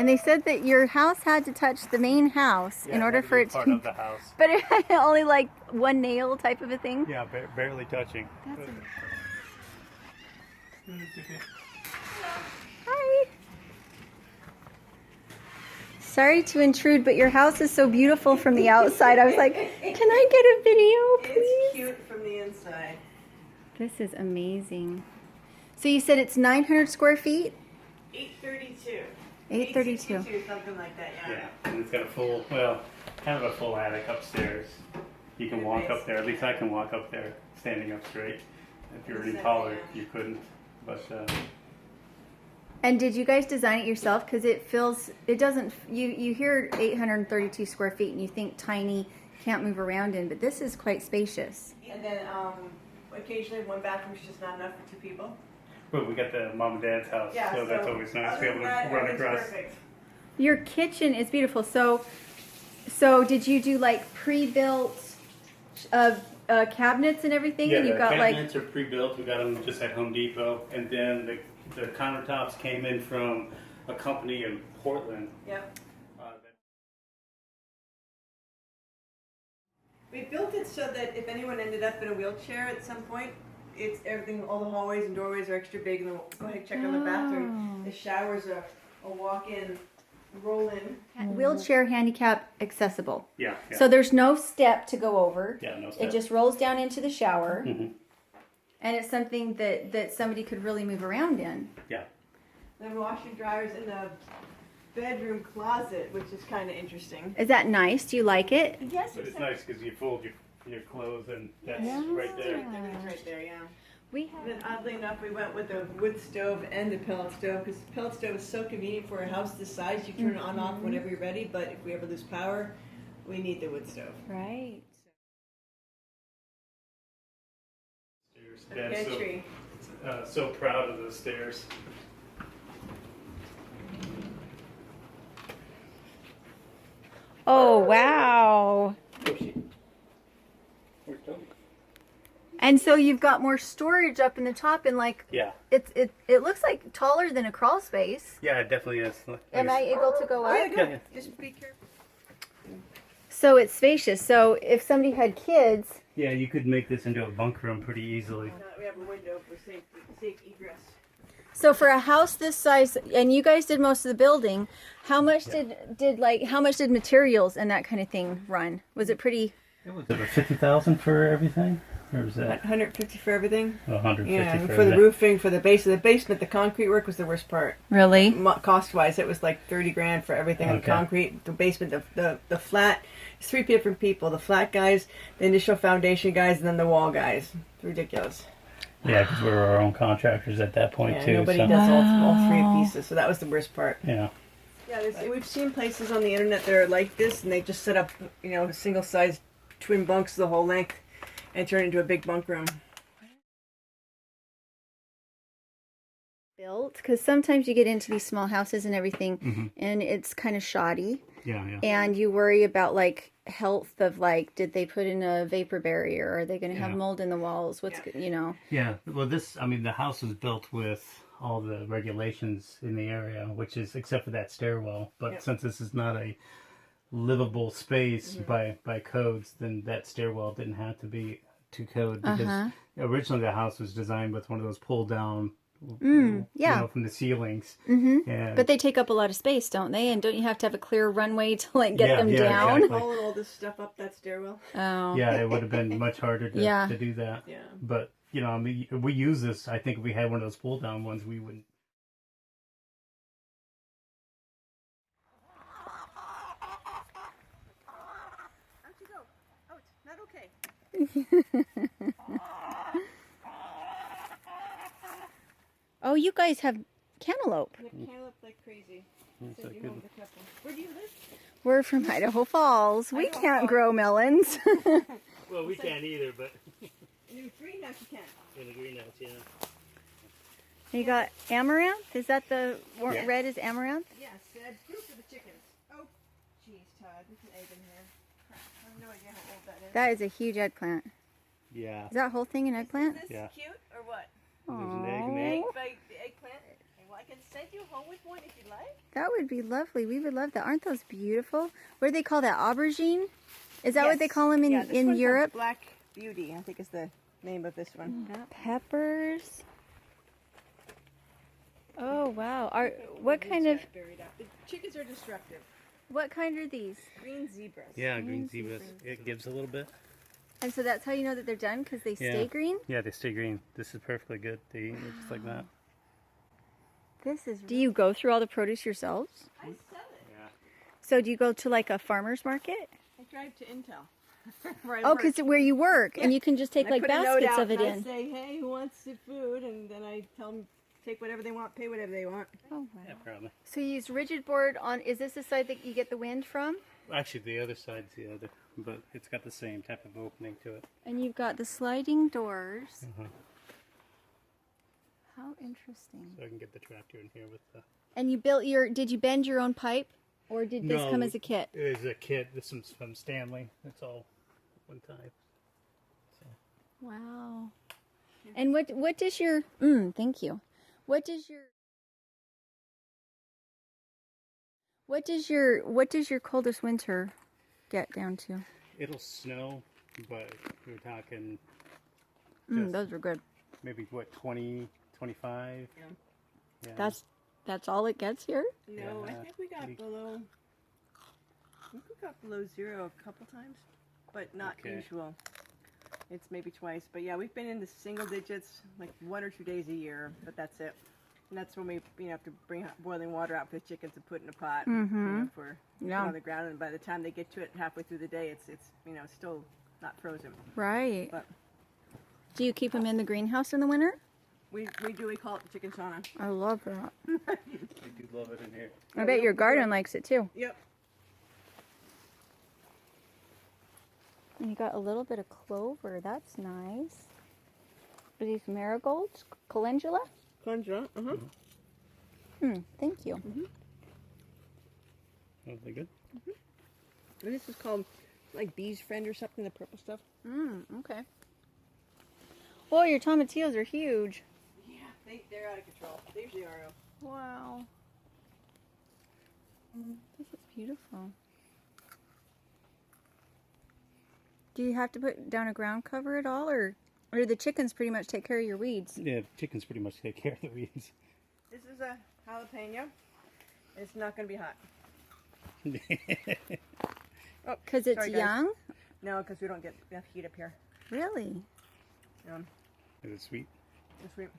And they said that your house had to touch the main house in order for it to be part of the house. But it had only like one nail type of a thing? Yeah, barely touching. Hi. Sorry to intrude, but your house is so beautiful from the outside. I was like, can I get a video, please? It's cute from the inside. This is amazing. So you said it's 900 square feet? 832. 832. Something like that, yeah. Yeah, and it's got a full, well, kind of a full attic upstairs. You can walk up there. At least I can walk up there standing up straight. If you were any taller, you couldn't. But and did you guys design it yourself? Because it doesn't, you hear 832 square feet and you think tiny, can't move around in, but this is quite spacious. And then occasionally one bathroom is just not enough for 2 people. but we got the mom and dad's house, Yeah, so that's always nice to be able to run across. Perfect. Your kitchen is beautiful. So did you do like pre-built cabinets and everything? Yeah, and you the got cabinets are pre-built. We got them just at Home Depot, and then the countertops came in from a company in Portland. Yep. We built it so that if anyone ended up in a wheelchair at some point, it's everything, all the hallways and doorways are extra big, and then go ahead and check on the bathroom. The showers are a walk-in, roll-in. Wheelchair handicap accessible. Yeah. So there's no step to go over. Yeah, no step. It just rolls down into the shower. Mhm. And it's something that somebody could really move around in. Yeah. Then washer dryers in the bedroom closet, which is kind of interesting. Is that nice? Do you like it? Yes, But it's nice because you fold your clothes, and that's Yeah. right there. Everything's right there, yeah. We have. And then oddly enough, we went with a wood stove and a pellet stove because the pellet stove is so convenient for a house this size. You turn it on off whenever you're ready, but if we ever lose power, we need the wood stove. Right. Stairs. The Dad's pantry. so proud of those stairs. Oh, wow. Where's Toby? And so you've got more storage up in the top, and like Yeah. it looks like taller than a crawl space. Yeah, it definitely is. Am I able to go up? Yeah. Just be careful. So it's spacious. So if somebody had kids, Yeah, you could make this into a bunk room pretty easily. We have a window for safe egress. so for a house this size, and you guys did most of the building, how much how much did materials and that kind of thing run? Was it pretty? It was over 50,000 for everything, or was that 150 for everything. 150 Yeah, for for the everything? roofing, for the base of the basement, the concrete work was the worst part. Really? Cost-wise, it was like 30 grand for everything on Okay. concrete. The basement, the flat, it's 3 different people. The flat guys, the initial foundation guys, and then the wall guys. It's ridiculous. Yeah, because we were our own contractors at that point Yeah, too. nobody so. does all 3 pieces, so that was the worst part. Yeah. Yeah, we've seen places on the internet that are like this, and they just set up, single-sized twin bunks the whole length and turn it into a big bunk room. Built, because sometimes you get into these small houses and everything, and it's kind of shoddy, Yeah. and you worry about like health of like, did they put in a vapor barrier? Are they going to have Yeah. mold in the walls? Yeah. Well, the house was built with all the regulations in the area, which is except for that stairwell. But Yep. since this is not a livable space by codes, then that stairwell didn't have to be to code because originally the house was designed with one of those pull down, from the ceilings. And But they take up a lot of space, don't they? And don't you have to have a clear runway to like get them down? exactly. Hauling all this stuff up that stairwell. Oh. Yeah, it would have been much harder to, to do that. Yeah. But we use this. I think if we had one of those pull down ones, we wouldn't. How'd you go? Oh, it's not okay. Oh, you guys have cantaloupe. The cantaloupe like crazy. It's So like you good. hold the couple. Where do you live? We're from Idaho Falls. We can't grow melons. Well, we can't either, but In the greenhouse you can. in the greenhouse, yeah. You got amaranth? Is that the Yeah. red is amaranth? Yes, food for the chickens. Oh, jeez, Todd, there's an egg in here. Crap, I have no idea how old that is. That is a huge eggplant. Yeah. Is that whole thing an eggplant? Is this Yeah. cute or what? There's an egg in there. The eggplant? I like can send you home with one if you like. That would be lovely. We would love that. Aren't those beautiful? What do they call that? Aubergine? Is that what they call them this in one's a Europe? Black Beauty, I think is the name of this one. Peppers. Oh wow! What kind of? Buried up. The chickens are destructive. What kind are these? Green zebras. Yeah, green zebras. It gives a little bit. And so that's how you know that they're done, because they stay green? Yeah, they stay green. This is perfectly good. They eat it just like that. This is. Do you go through all the produce yourselves? I sell it. Yeah. So do you go to like a farmer's market? I drive to Intel. Where I Oh, work. because where you work, and you can just take I like put a note baskets out of it and in. I say, hey, who wants the food? And then I tell them take whatever they want, pay whatever they want. Oh wow! Yeah, probably. So you use rigid board on. Is this the side that you get the wind from? Actually, the other side's the other, but it's got the same type of opening to it. And you've got the sliding doors. Uh-huh. How interesting! So I can get the tractor in here with the... And you built your. Did you bend your own pipe, or did this come as a kit? It is a kit. This one's from Stanley. It's all one type. So. Wow. And what does your thank you. What does your coldest winter get down to? It'll snow, but we're talking Those are good. maybe what 20, 25. Yeah. That's all it gets here? No, I Yeah. think we got below. I think we got below zero a couple times, but not Okay. usual. It's maybe twice, but yeah, we've been in the single digits, like 1 or 2 days a year, but that's it. And that's when we have to bring boiling water out for the chickens and put in a pot for put on the ground. And by the time they get to it halfway through the day, it's still not frozen. Right. But Do you keep them in the greenhouse in the winter? we call it the chicken sauna. I love that. I do love it in here. I bet your garden likes it too. Yep. And you got a little bit of clover. That's nice. Are these marigolds? Calendula? Conjure. Thank you. Oh, they good? This is called like Bee's Friend or something. The purple stuff. Okay. Well, your tomatillos are huge. Yeah, they're out of control. They usually are. Wow. This is beautiful. Do you have to put down a ground cover at all, or do the chickens pretty much take care of your weeds? Yeah, chickens pretty much take care of the weeds. This is a jalapeno. It's not going to be hot. Oh, Because it's sorry, guys. young? No, because we don't get enough heat up here. Really? Is it sweet? It's sweet.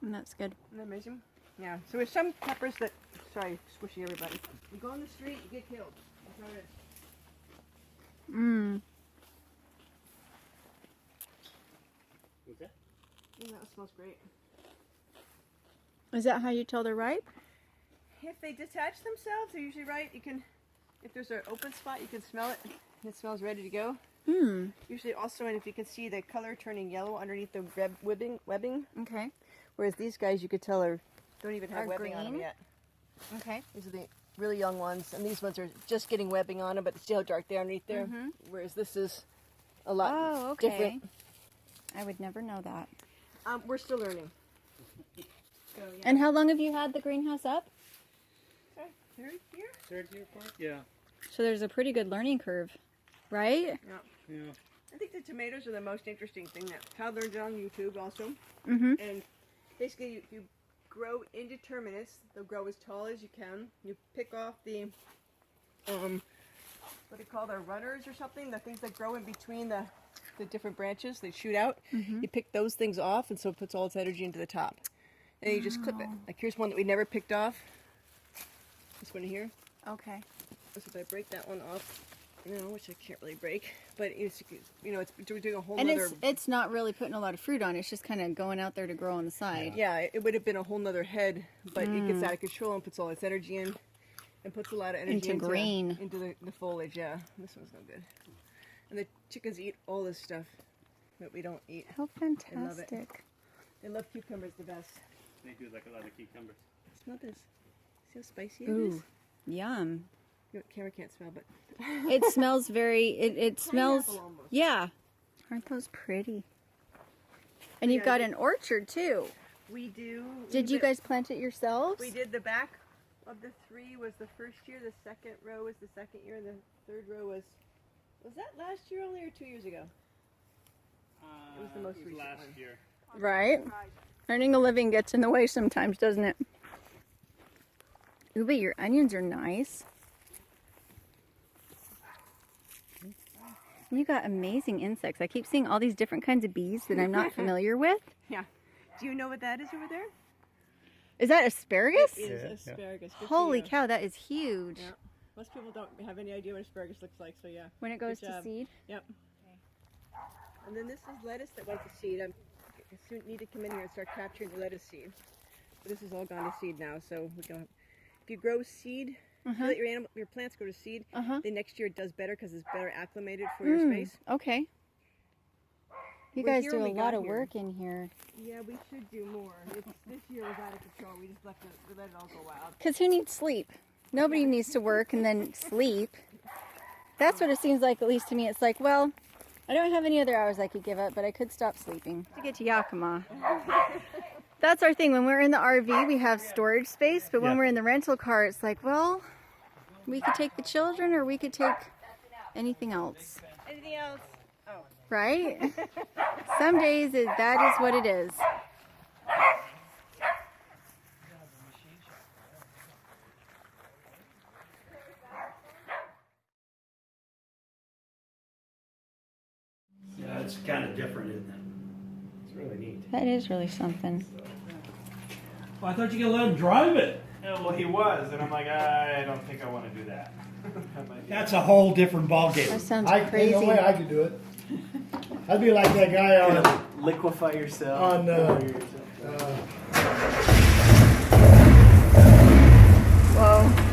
And that's good. Isn't that amazing? Yeah. So with some peppers that, sorry, squishing everybody. You go on the street, you get killed. That's how it is. What's that? That smells great. Is that how you tell they're ripe? If they detach themselves, they're usually right. You can, if there's an open spot, you can smell it. It smells ready to go. Usually also, and if you can see the color turning yellow underneath the webbing. Okay. Whereas these guys, you could tell don't even have Are webbing on them green? yet. Okay. These are the really young ones, and these ones are just getting webbing on them, but see how dark they are underneath there? Whereas this is a lot different. I would never know that. We're still learning. So, yeah. And how long have you had the greenhouse up? Okay, third year? Third year for it? Yeah. So there's a pretty good learning curve, right? Yeah. Yeah. I think the tomatoes are the most interesting thing that Todd learned it on YouTube also. Mm-hmm. And basically, you grow indeterminates. They'll grow as tall as you can. You pick off the, what do you call their runners or something? The things that grow in between the different branches. They shoot out. You pick those things off, and so it puts all its energy into the top. And you just clip it. Like here's one that we never picked off. This one here. Okay. So if I break that one off, which I can't really break, but it's doing a whole And nother... it's not really putting a lot of fruit on. It's just kind of going out there to grow on the side. Yeah, it would have been a whole nother head, but it gets out of control and puts all its energy in, and puts a lot of energy Into green. into the foliage. Yeah, this one's no good. And the chickens eat all this stuff that we don't eat. How fantastic. They love cucumbers the best. They do like a lot of cucumbers. Smell this. See how spicy it Ooh, is? yum. Camera can't smell, but It smells very, it smells, Pineapple almost. yeah. Aren't those pretty? And you've got an orchard too. We do. Did you guys plant it yourselves? We did the back of the 3 was the first year, the second row was the second year, and the third row was that last year only or 2 years ago? It was the most recent last one. year. Right. Earning a living gets in the way sometimes, doesn't it? Ooh, but your onions are nice. You got amazing insects. I keep seeing all these different kinds of bees that I'm not familiar with. Yeah. Do you know what that is over there? Is that asparagus? It is asparagus. Good for Holy you. cow, that is huge. Yeah. Most people don't have any idea what asparagus looks like, so yeah. When it goes Good to job. seed? Yep. And then this is lettuce that went to seed. I soon need to come in here and start capturing the lettuce seed. But this has all gone to seed now, so we can. If you grow seed, if you let your plants go to seed, then next year it does better because it's better acclimated for your space. Okay. You We're guys here do when a we lot got of here. work in here. Yeah, we should do more. This year was out of control. We just let it all go wild. Because who needs sleep? Nobody needs to work and then sleep. That's what it seems like, at least to me. It's like, well, I don't have any other hours I could give up, but I could stop sleeping. To get to Yakima. That's our thing. When we're in the RV, we have storage space, but when we're in the rental car, it's like, well, we could take the children or we could take anything else. Anything else? Oh. Right? Some days that is what it is. Yeah, it's kind of different, isn't it? It's really neat. That is really something. Well, I thought you could let him drive it. Yeah, well, he was, and I'm like, I don't think I want to do that. That's a whole different ballgame. That sounds There's crazy. no way I could do it. I'd be like that guy on. Liquefy yourself. On, Whoa.